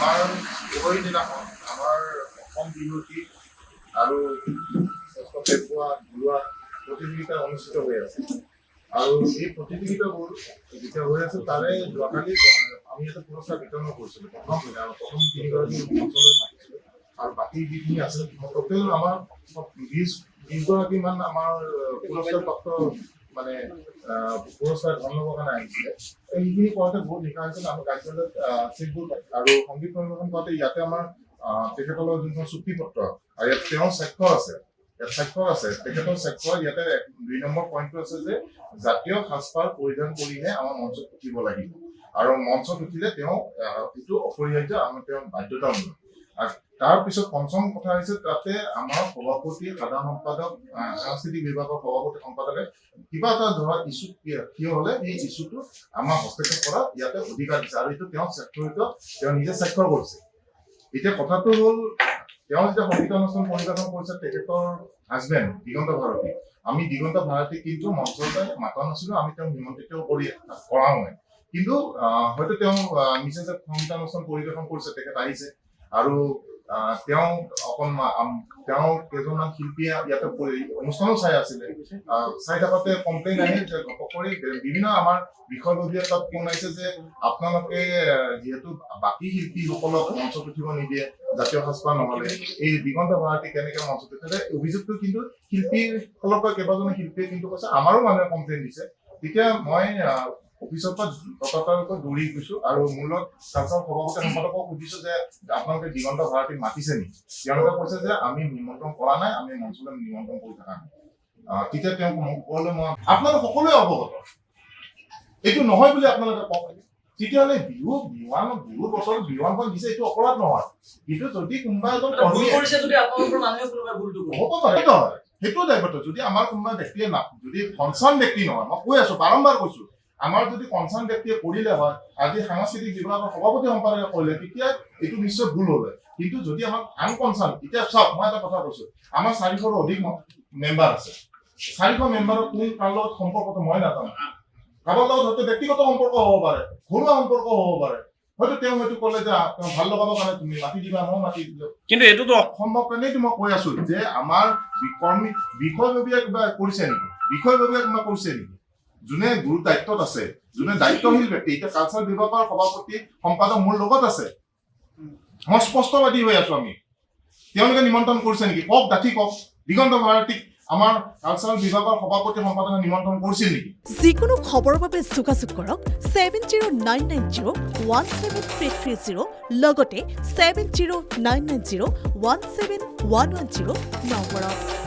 আমাৰ পৰহি দিনাখন আমাৰ অসম বিহুতি আৰু ষষ্ঠ ফেব্ৰুৱা ঘৰুৱা প্ৰতিযোগিতা অনুষ্ঠিত হৈ আছে আৰু এই প্ৰতিযোগিতাবোৰ যেতিয়া হৈ আছে তাৰে যোৱাকালি আমি এটা পুৰস্কাৰ বিতৰণ কৰিছিলোঁ প্ৰথম তিনিগৰাকী অঞ্চললৈ মাতিছিলোঁ আৰু বাকী যিখিনি আছে টোটেল আমাৰ 20গৰাকীমান আমাৰ পুৰস্কাৰপ্ৰাপ্ত মানে পুৰস্কাৰ ধন ল'বৰ কাৰণে আহিছিলে এইখিনি কৰোঁতে বহুত লিখা হৈছিল আমাৰ কাৰ্যালয়ত চেকবুক আৰু সংগীত পৰিৱেশন কৰোঁতে ইয়াতে আমাৰ তেখেতসকলৰ যোনখন চুক্তিপত্ৰ আৰু ইয়াত তেওঁৰ স্বাক্ষৰ আছে তেখেতৰ স্বাক্ষৰ ইয়াতে 2 নম্বৰ পইণ্টটো আছে যে জাতীয় সাজপাৰ পৰিধান কৰিহে আমাৰ মঞ্চত উঠিব লাগিব আৰু মঞ্চত উঠিলে তেওঁ এইটো অপৰিহাৰ্য আমাৰ তেওঁৰ বাধ্যতামূলক আৰু তাৰপিছত পঞ্চম কথা হৈছে তাতে আমাৰ সভাপতি সাধাৰণ সম্পাদক সাংস্কৃতিক বিভাগৰ সভাপতি সম্পাদকে কিবা এটা ধৰা ইছ্যু কিয় হলে এই ইছ্যুটো আমাৰ হস্তক্ষেপ কৰা ইয়াতে অধিকাৰ দিছে আৰু এইটো তেওঁ স্বাক্ষৰিত তেওঁ নিজে স্বাক্ষৰ কৰিছে এতিয়া কথাটো হ'ল তেওঁ যেতিয়া সংগীত অনুষ্ঠান পৰিৱেশন কৰিছে তেখেতৰ হাজবেণ্ড দিগন্ত ভাৰতী আমি দিগন্ত ভাৰতী কিন্তু মঞ্চলৈ মাতা নাছিলো আমি তেওঁক নিমন্ত্ৰিত কৰাও নাই কিন্তু হয়তো তেওঁ নিজে যে সংগীত অনুষ্ঠান পৰিৱেশন কৰিছে তেখেত আহিছে আৰু তেওঁ তেওঁ কেইজনমান শিল্পীয়ে ইয়াতে অনুষ্ঠানো চাই আছিলে চাই থাকোঁতে কমপ্লেইন আহিল যে ঘপকৰি বিভিন্ন আমাৰ বিষয়ববীয়া তাত ফোন আহিছে যে আপোনালোকে যিহেতু বাকী শিল্পীসকলক মঞ্চত উঠিব নিদিয়ে জাতীয় সাজপাৰ নহলে এই দিগন্ত ভাৰতী কেনেকে মঞ্চত উঠে অভিযোগটো কিন্তু শিল্পীৰ ফালৰ পৰা কেইবাজনো শিল্পীয়ে কিন্তু কৈছে আমাৰো মানুহে কমপ্লেইন দিছে তেতিয়া মই অফিচৰ পৰা ততাতৈয়াকৈ দৌৰি গৈছো আৰু মোৰ লগত কালচাৰ সভাপতি সম্পাদকক সুধিছো যে আপোনালোকে দিগন্ত ভাৰতী মাতিছে নেকি তেওঁলোকে কৈছে যে আমি নিমন্ত্ৰণ কৰা নাই আমি মঞ্চলৈ নিমন্ত্ৰণ কৰি থকা নাই তেতিয়া তেওঁ মোক ক'লে মই আপোনালোক সকলোৱে অৱগত এইটো নহয় বুলি আপোনালোকে কওক তেতিয়াহ'লে বিহু বছৰত বিহুৱানখন দিছে এইটো অপৰাধ নহয় কিন্তু যদি কোনোবা এজন হ'ব পাৰে সেইটো দায়িত্ব যদি আমাৰ কোনোবা ব্যক্তিয়ে যদি কনচাৰ্ণ ব্যক্তি নহয় মই কৈ আছো বাৰম্বাৰ কৈছো আমাৰ যদি কনচাৰ্ণ ব্যক্তিয়ে কৰিলে হয় আজি সাংস্কৃতিক বিভাগৰ সভাপতি সম্পাদকে কৰিলে তেতিয়া এইটো নিশ্চয় ভুল হ'লে কিন্তু যদি আমাৰ আনকনচাৰ্ণ এতিয়া চাওক মই এটা কথা কৈছো আমাৰ 400ৰো অধিক মেম্বাৰ আছে 400 মেম্বাৰৰ কোন কাৰ লগত সম্পৰ্কটো মই নাজানো কাৰোবাৰ লগত হয়তো ব্যক্তিগত সম্পৰ্ক হ'ব পাৰে ঘৰুৱা সম্পৰ্ক হ'ব পাৰে হয়তো তেওঁ হয়তো ক'লে যে ভাল লগাবৰ কাৰণে তুমি মাতি দিবা মই মাতি দিলো কিন্তু এইটোতো অসম্ভৱ কাৰণেইতো মই কৈ আছো যে আমাৰ বিষয়ববীয়া কিবা কৰিছে নেকি যোনে গুৰু দায়িত্বত আছে যোনে দায়িত্বশীল ব্যক্তি এতিয়া কালচাৰ বিভাগৰ সভাপতি সম্পাদক মোৰ লগত আছে মই স্পষ্টবাদী হৈ আছো আমি তেওঁলোকে নিমন্ত্ৰণ কৰিছে নেকি কওক ডাঠি কওক দিগন্ত ভাৰতীক আমাৰ কালচাৰ বিভাগৰ সভাপতি সম্পাদকে নিমন্ত্ৰণ কৰিছিল নেকি যিকোনো খবৰৰ বাবে যোগাযোগ কৰক 7099017330 লগতে 7099017110 নম্বৰত